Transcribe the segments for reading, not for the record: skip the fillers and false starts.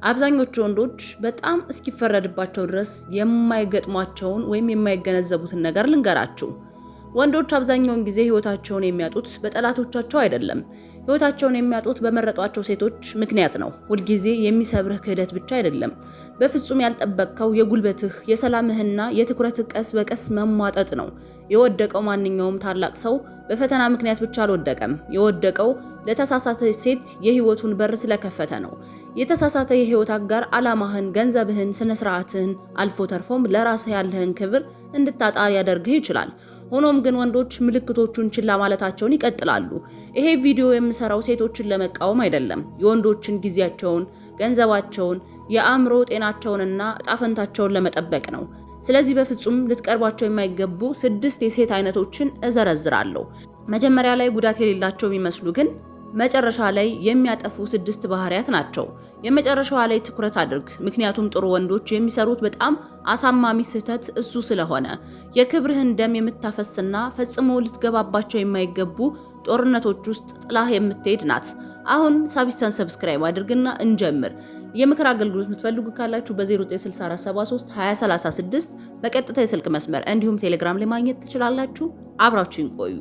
አብዛኞቹ ወንዶች በጣም እስኪፈረድባቸው ድረስ የማይገጥሟቸውን ወይም የማይገነዘቡትን ነገር ልንገራችሁ። ወንዶች አብዛኛውን ጊዜ ህይወታቸውን የሚያጡት በጠላቶቻቸው አይደለም። ህይወታቸውን የሚያጡት በመረጧቸው ሴቶች ምክንያት ነው። ሁልጊዜ የሚሰብርህ ክህደት ብቻ አይደለም፣ በፍጹም ያልጠበቅከው የጉልበትህ የሰላምህና የትኩረትህ ቀስ በቀስ መሟጠጥ ነው። የወደቀው ማንኛውም ታላቅ ሰው በፈተና ምክንያት ብቻ አልወደቀም። የወደቀው ለተሳሳተ ሴት የህይወቱን በር ስለከፈተ ነው። የተሳሳተ የህይወት አጋር ዓላማህን፣ ገንዘብህን፣ ስነ ስርዓትህን አልፎ ተርፎም ለራስህ ያለህን ክብር እንድታጣ ያደርግህ ይችላል። ሆኖም ግን ወንዶች ምልክቶቹን ችላ ማለታቸውን ይቀጥላሉ። ይሄ ቪዲዮ የምሰራው ሴቶችን ለመቃወም አይደለም፣ የወንዶችን ጊዜያቸውን፣ ገንዘባቸውን፣ የአእምሮ ጤናቸውንና ጣፈንታቸውን ለመጠበቅ ነው። ስለዚህ በፍጹም ልትቀርቧቸው የማይገቡ 6 የሴት አይነቶችን እዘረዝራለሁ። መጀመሪያ ላይ ጉዳት የሌላቸው የሚመስሉ ግን መጨረሻ ላይ የሚያጠፉ 6 ባህሪያት ናቸው። የመጨረሻዋ ላይ ትኩረት አድርግ፣ ምክንያቱም ጥሩ ወንዶች የሚሰሩት በጣም አሳማሚ ስህተት እሱ ስለሆነ የክብርህን ደም የምታፈስና ፈጽሞ ልትገባባቸው የማይገቡ ጦርነቶች ውስጥ ጥላህ የምትሄድ ናት። አሁን ሳቢሳን ሰብስክራይብ አድርግና እንጀምር። የምክር አገልግሎት የምትፈልጉ ካላችሁ በ0964732036 በቀጥታ የስልክ መስመር እንዲሁም ቴሌግራም ላይ ማግኘት ትችላላችሁ። አብራችሁን ቆዩ።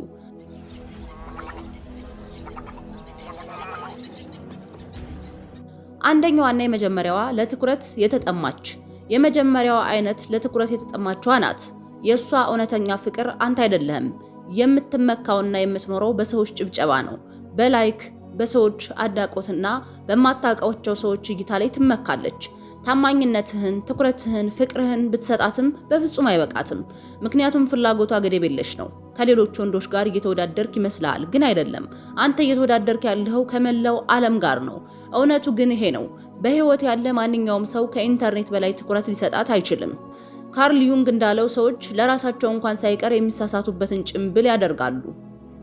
አንደኛዋና የመጀመሪያዋ ለትኩረት የተጠማች። የመጀመሪያዋ አይነት ለትኩረት የተጠማችዋ ናት። የሷ እውነተኛ ፍቅር አንተ አይደለህም። የምትመካውና የምትኖረው በሰዎች ጭብጨባ ነው። በላይክ በሰዎች አድናቆትና በማታውቃቸው ሰዎች እይታ ላይ ትመካለች። ታማኝነትህን፣ ትኩረትህን፣ ፍቅርህን ብትሰጣትም በፍጹም አይበቃትም። ምክንያቱም ፍላጎቷ ገደብ የለሽ ነው። ከሌሎች ወንዶች ጋር እየተወዳደርክ ይመስልሃል፣ ግን አይደለም። አንተ እየተወዳደርክ ያለኸው ከመላው ዓለም ጋር ነው። እውነቱ ግን ይሄ ነው። በህይወት ያለ ማንኛውም ሰው ከኢንተርኔት በላይ ትኩረት ሊሰጣት አይችልም። ካርል ዩንግ እንዳለው ሰዎች ለራሳቸው እንኳን ሳይቀር የሚሳሳቱበትን ጭምብል ያደርጋሉ።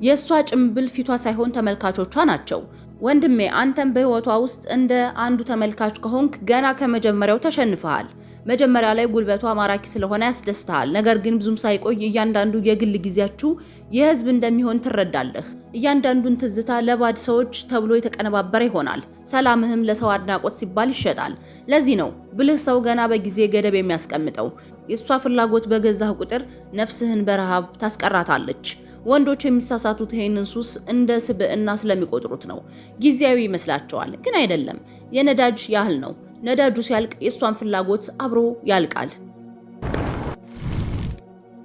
የሷ ጭምብል ፊቷ ሳይሆን ተመልካቾቿ ናቸው። ወንድሜ አንተም በህይወቷ ውስጥ እንደ አንዱ ተመልካች ከሆንክ ገና ከመጀመሪያው ተሸንፈሃል። መጀመሪያ ላይ ጉልበቷ ማራኪ ስለሆነ ያስደስተሃል። ነገር ግን ብዙም ሳይቆይ እያንዳንዱ የግል ጊዜያችሁ የህዝብ እንደሚሆን ትረዳለህ። እያንዳንዱን ትዝታ ለባድ ሰዎች ተብሎ የተቀነባበረ ይሆናል። ሰላምህም ለሰው አድናቆት ሲባል ይሸጣል። ለዚህ ነው ብልህ ሰው ገና በጊዜ ገደብ የሚያስቀምጠው። የሷ ፍላጎት በገዛህ ቁጥር ነፍስህን በረሃብ ታስቀራታለች። ወንዶች የሚሳሳቱት ይሄንን ሱስ እንደ ስብዕና ስለሚቆጥሩት ነው። ጊዜያዊ ይመስላቸዋል፣ ግን አይደለም። የነዳጅ ያህል ነው። ነዳጁ ሲያልቅ የሷን ፍላጎት አብሮ ያልቃል።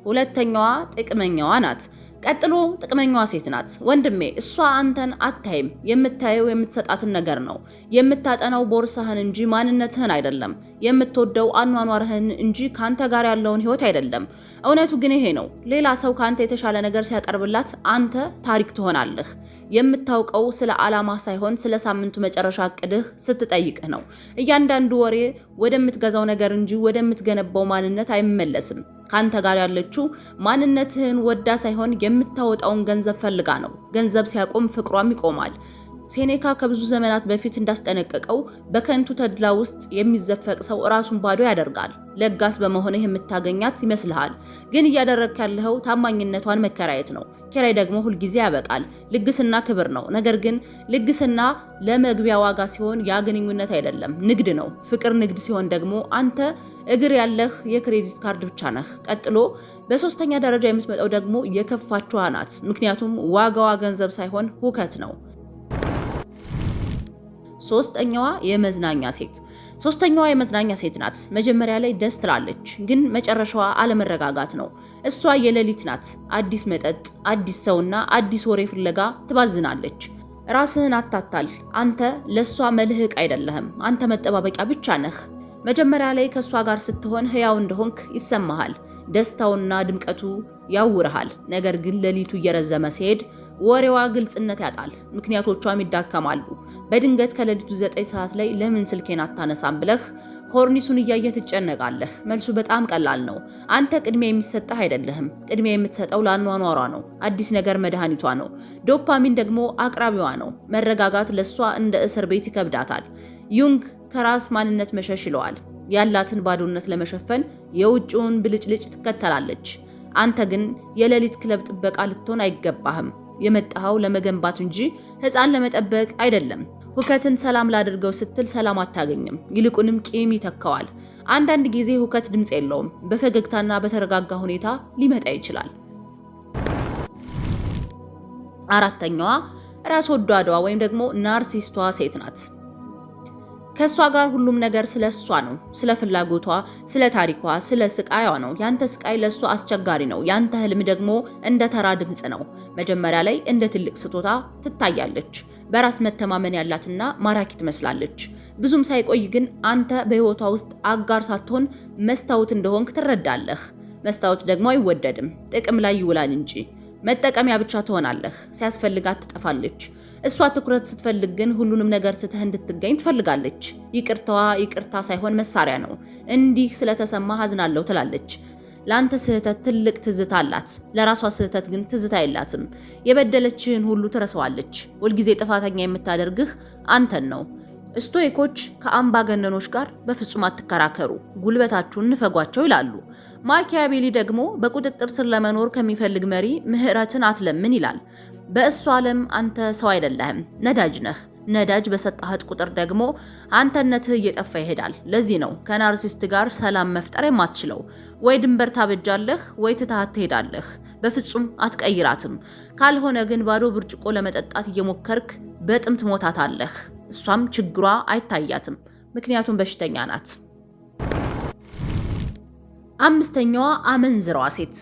ሁለተኛዋ ጥቅመኛዋ ናት። ቀጥሎ ጥቅመኛዋ ሴት ናት። ወንድሜ እሷ አንተን አታይም። የምታየው የምትሰጣትን ነገር ነው። የምታጠናው ቦርሳህን እንጂ ማንነትህን አይደለም። የምትወደው አኗኗርህን እንጂ ካንተ ጋር ያለውን ህይወት አይደለም። እውነቱ ግን ይሄ ነው። ሌላ ሰው ካንተ የተሻለ ነገር ሲያቀርብላት አንተ ታሪክ ትሆናለህ። የምታውቀው ስለ ዓላማ ሳይሆን ስለ ሳምንቱ መጨረሻ እቅድህ ስትጠይቅህ ነው። እያንዳንዱ ወሬ ወደምትገዛው ነገር እንጂ ወደምትገነባው ማንነት አይመለስም። ካንተ ጋር ያለችው ማንነትህን ወዳ ሳይሆን የምታወጣውን ገንዘብ ፈልጋ ነው። ገንዘብ ሲያቆም ፍቅሯም ይቆማል። ሴኔካ ከብዙ ዘመናት በፊት እንዳስጠነቀቀው በከንቱ ተድላ ውስጥ የሚዘፈቅ ሰው ራሱን ባዶ ያደርጋል። ለጋስ በመሆንህ የምታገኛት ይመስልሃል፣ ግን እያደረግክ ያለኸው ታማኝነቷን መከራየት ነው። ኪራይ ደግሞ ሁልጊዜ ያበቃል። ልግስና ክብር ነው። ነገር ግን ልግስና ለመግቢያ ዋጋ ሲሆን ያ ግንኙነት አይደለም፣ ንግድ ነው። ፍቅር ንግድ ሲሆን ደግሞ አንተ እግር ያለህ የክሬዲት ካርድ ብቻ ነህ። ቀጥሎ በሶስተኛ ደረጃ የምትመጣው ደግሞ የከፋችዋ ናት። ምክንያቱም ዋጋዋ ገንዘብ ሳይሆን ሁከት ነው። ሶስተኛዋ የመዝናኛ ሴት ናት። መጀመሪያ ላይ ደስ ትላለች፣ ግን መጨረሻዋ አለመረጋጋት ነው። እሷ የሌሊት ናት። አዲስ መጠጥ፣ አዲስ ሰውና አዲስ ወሬ ፍለጋ ትባዝናለች። ራስህን አታታል። አንተ ለሷ መልህቅ አይደለህም። አንተ መጠባበቂያ ብቻ ነህ። መጀመሪያ ላይ ከሷ ጋር ስትሆን ህያው እንደሆንክ ይሰማሃል። ደስታውና ድምቀቱ ያውርሃል። ነገር ግን ሌሊቱ እየረዘመ ሲሄድ ወሬዋ ግልጽነት ያጣል፣ ምክንያቶቿም ይዳከማሉ። በድንገት ከሌሊቱ 9 ሰዓት ላይ ለምን ስልኬን አታነሳም ብለህ ኮርኒሱን እያየህ ትጨነቃለህ። መልሱ በጣም ቀላል ነው። አንተ ቅድሚያ የሚሰጥህ አይደለህም። ቅድሚያ የምትሰጠው ለአኗኗሯ ነው። አዲስ ነገር መድኃኒቷ ነው። ዶፓሚን ደግሞ አቅራቢዋ ነው። መረጋጋት ለሷ እንደ እስር ቤት ይከብዳታል። ዩንግ ከራስ ማንነት መሸሽ ይለዋል። ያላትን ባዶነት ለመሸፈን የውጭውን ብልጭልጭ ትከተላለች። አንተ ግን የሌሊት ክለብ ጥበቃ ልትሆን አይገባህም። የመጣኸው ለመገንባት እንጂ ሕፃን ለመጠበቅ አይደለም። ሁከትን ሰላም ላድርገው ስትል ሰላም አታገኝም፣ ይልቁንም ቂም ይተካዋል። አንዳንድ ጊዜ ሁከት ድምጽ የለውም፣ በፈገግታና በተረጋጋ ሁኔታ ሊመጣ ይችላል። አራተኛዋ ራስ ወዳዷ ወይም ደግሞ ናርሲስቷ ሴት ናት። ከሷ ጋር ሁሉም ነገር ስለሷ ነው፣ ስለ ፍላጎቷ፣ ስለ ታሪኳ፣ ስለ ስቃይዋ ነው። ያንተ ስቃይ ለሷ አስቸጋሪ ነው፣ ያንተ ህልም ደግሞ እንደ ተራ ድምጽ ነው። መጀመሪያ ላይ እንደ ትልቅ ስጦታ ትታያለች። በራስ መተማመን ያላትና ማራኪ ትመስላለች። ብዙም ሳይቆይ ግን አንተ በህይወቷ ውስጥ አጋር ሳትሆን መስታወት እንደሆንክ ትረዳለህ። መስታወት ደግሞ አይወደድም፣ ጥቅም ላይ ይውላል እንጂ። መጠቀሚያ ብቻ ትሆናለህ። ሲያስፈልጋት ትጠፋለች። እሷ ትኩረት ስትፈልግ ግን ሁሉንም ነገር ትተህ እንድትገኝ ትፈልጋለች። ይቅርታዋ ይቅርታ ሳይሆን መሳሪያ ነው። እንዲህ ስለተሰማ አዝናለሁ ትላለች። ለአንተ ስህተት ትልቅ ትዝታ አላት፣ ለራሷ ስህተት ግን ትዝታ የላትም። የበደለችህን ሁሉ ትረሳዋለች። ሁልጊዜ ጥፋተኛ የምታደርግህ አንተን ነው። ስቶይኮች ከአምባገነኖች ጋር በፍጹም አትከራከሩ፣ ጉልበታችሁን ንፈጓቸው ይላሉ። ማኪያቬሊ ደግሞ በቁጥጥር ስር ለመኖር ከሚፈልግ መሪ ምህረትን አትለምን ይላል። በእሱ ዓለም አንተ ሰው አይደለህም፣ ነዳጅ ነህ። ነዳጅ በሰጣህት ቁጥር ደግሞ አንተነትህ እየጠፋ ይሄዳል። ለዚህ ነው ከናርሲስት ጋር ሰላም መፍጠር የማትችለው። ወይ ድንበር ታበጃለህ ወይ ትተሃት ትሄዳለህ። በፍጹም አትቀይራትም። ካልሆነ ግን ባዶ ብርጭቆ ለመጠጣት እየሞከርክ በጥም ትሞታታለህ። እሷም ችግሯ አይታያትም፣ ምክንያቱም በሽተኛ ናት። አምስተኛዋ አመንዝራዋ ሴት።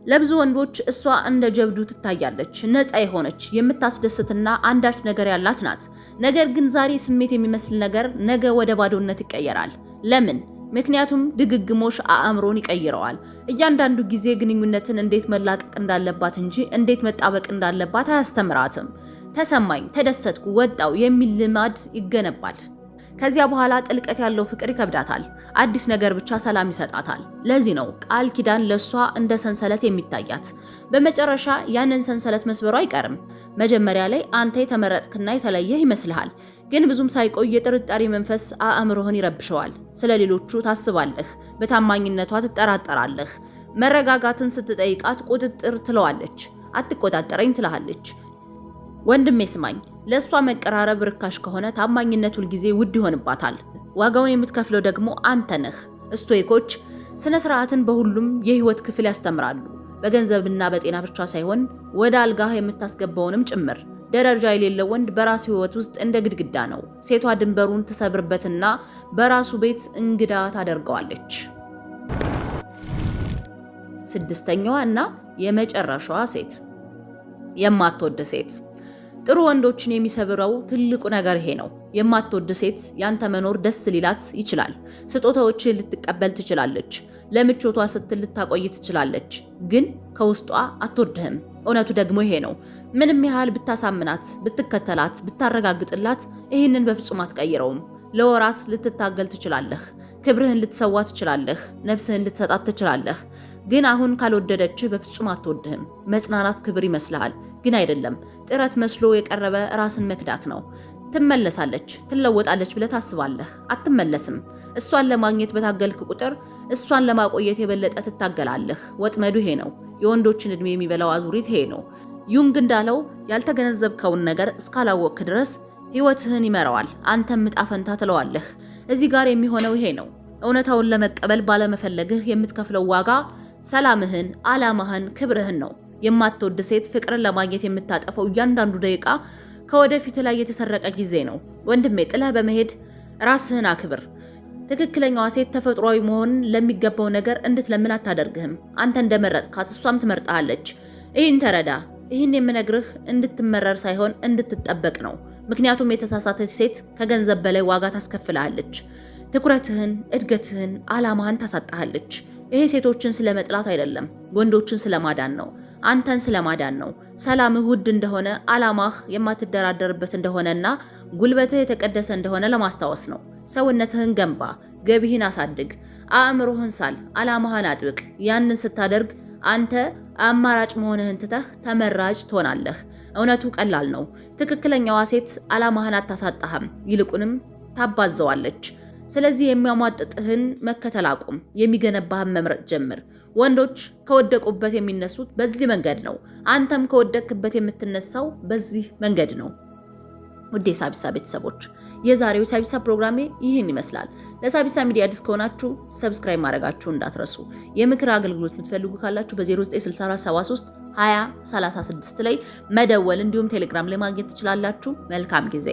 ለብዙ ወንዶች እሷ እንደ ጀብዱ ትታያለች። ነፃ የሆነች የምታስደስትና አንዳች ነገር ያላት ናት። ነገር ግን ዛሬ ስሜት የሚመስል ነገር ነገ ወደ ባዶነት ይቀየራል። ለምን? ምክንያቱም ድግግሞሽ አእምሮን ይቀይረዋል። እያንዳንዱ ጊዜ ግንኙነትን እንዴት መላቀቅ እንዳለባት እንጂ እንዴት መጣበቅ እንዳለባት አያስተምራትም። ተሰማኝ፣ ተደሰትኩ፣ ወጣው የሚል ልማድ ይገነባል። ከዚያ በኋላ ጥልቀት ያለው ፍቅር ይከብዳታል። አዲስ ነገር ብቻ ሰላም ይሰጣታል። ለዚህ ነው ቃል ኪዳን ለሷ እንደ ሰንሰለት የሚታያት። በመጨረሻ ያንን ሰንሰለት መስበሩ አይቀርም። መጀመሪያ ላይ አንተ የተመረጥክና የተለየህ ይመስልሃል። ግን ብዙም ሳይቆይ የጥርጣሬ መንፈስ አእምሮህን ይረብሸዋል። ስለ ሌሎቹ ታስባለህ፣ በታማኝነቷ ትጠራጠራለህ። መረጋጋትን ስትጠይቃት ቁጥጥር ትለዋለች። አትቆጣጠረኝ ትልሃለች። ወንድሜ ስማኝ፣ ለሷ መቀራረብ ርካሽ ከሆነ ታማኝነት ሁል ጊዜ ውድ ይሆንባታል። ዋጋውን የምትከፍለው ደግሞ አንተ ነህ። ስቶይኮች ስነ ስርዓትን በሁሉም የህይወት ክፍል ያስተምራሉ። በገንዘብና በጤና ብቻ ሳይሆን ወደ አልጋህ የምታስገባውንም ጭምር። ደረጃ የሌለው ወንድ በራሱ ህይወት ውስጥ እንደ ግድግዳ ነው። ሴቷ ድንበሩን ትሰብርበትና በራሱ ቤት እንግዳ ታደርገዋለች። ስድስተኛዋ እና የመጨረሻዋ ሴት፣ የማትወድ ሴት። ጥሩ ወንዶችን የሚሰብረው ትልቁ ነገር ይሄ ነው። የማትወድ ሴት ያንተ መኖር ደስ ሊላት ይችላል። ስጦታዎችን ልትቀበል ትችላለች። ለምቾቷ ስትል ልታቆይ ትችላለች። ግን ከውስጧ አትወድህም። እውነቱ ደግሞ ይሄ ነው። ምንም ያህል ብታሳምናት፣ ብትከተላት፣ ብታረጋግጥላት ይህንን በፍጹም አትቀይረውም። ለወራት ልትታገል ትችላለህ። ክብርህን ልትሰዋ ትችላለህ። ነፍስህን ልትሰጣት ትችላለህ። ግን አሁን ካልወደደችህ በፍጹም አትወድህም። መጽናናት ክብር ይመስልሃል፣ ግን አይደለም። ጥረት መስሎ የቀረበ ራስን መክዳት ነው። ትመለሳለች፣ ትለወጣለች ብለህ ታስባለህ። አትመለስም። እሷን ለማግኘት በታገልክ ቁጥር እሷን ለማቆየት የበለጠ ትታገላለህ። ወጥመዱ ይሄ ነው። የወንዶችን እድሜ የሚበላው አዙሪት ይሄ ነው። ዩንግ እንዳለው ያልተገነዘብከውን ነገር እስካላወቅክ ድረስ ህይወትህን ይመራዋል፣ አንተም ዕጣ ፈንታ ትለዋለህ። እዚህ ጋር የሚሆነው ይሄ ነው። እውነታውን ለመቀበል ባለመፈለግህ የምትከፍለው ዋጋ ሰላምህን፣ ዓላማህን፣ ክብርህን ነው። የማትወድ ሴት ፍቅርን ለማግኘት የምታጠፈው እያንዳንዱ ደቂቃ ከወደፊት ላይ የተሰረቀ ጊዜ ነው። ወንድሜ ጥለህ በመሄድ ራስህን አክብር። ትክክለኛዋ ሴት ተፈጥሯዊ መሆን ለሚገባው ነገር እንድትለምን አታደርግህም። አንተ እንደመረጥካት እሷም ትመርጣለች። ይህን ተረዳ። ይህን የምነግርህ እንድትመረር ሳይሆን እንድትጠበቅ ነው። ምክንያቱም የተሳሳተች ሴት ከገንዘብ በላይ ዋጋ ታስከፍልሃለች። ትኩረትህን፣ እድገትህን፣ ዓላማህን ታሳጣሃለች። ይሄ ሴቶችን ስለመጥላት አይደለም፣ ወንዶችን ስለማዳን ነው። አንተን ስለማዳን ነው። ሰላምህ ውድ እንደሆነ፣ ዓላማህ የማትደራደርበት እንደሆነና ጉልበትህ የተቀደሰ እንደሆነ ለማስታወስ ነው። ሰውነትህን ገንባ፣ ገቢህን አሳድግ፣ አእምሮህን ሳል፣ ዓላማህን አጥብቅ። ያንን ስታደርግ አንተ አማራጭ መሆንህን ትተህ ተመራጭ ትሆናለህ። እውነቱ ቀላል ነው። ትክክለኛዋ ሴት ዓላማህን አታሳጣህም፣ ይልቁንም ታባዘዋለች። ስለዚህ የሚያሟጥጥህን መከተል አቁም፣ የሚገነባህን መምረጥ ጀምር። ወንዶች ከወደቁበት የሚነሱት በዚህ መንገድ ነው። አንተም ከወደቅክበት የምትነሳው በዚህ መንገድ ነው። ውድ የሳቢሳ ቤተሰቦች የዛሬው የሳቢሳ ፕሮግራሜ ይህን ይመስላል። ለሳቢሳ ሚዲያ አዲስ ከሆናችሁ ሰብስክራይብ ማድረጋችሁ እንዳትረሱ። የምክር አገልግሎት የምትፈልጉ ካላችሁ በ096473 2036 ላይ መደወል እንዲሁም ቴሌግራም ላይ ማግኘት ትችላላችሁ። መልካም ጊዜ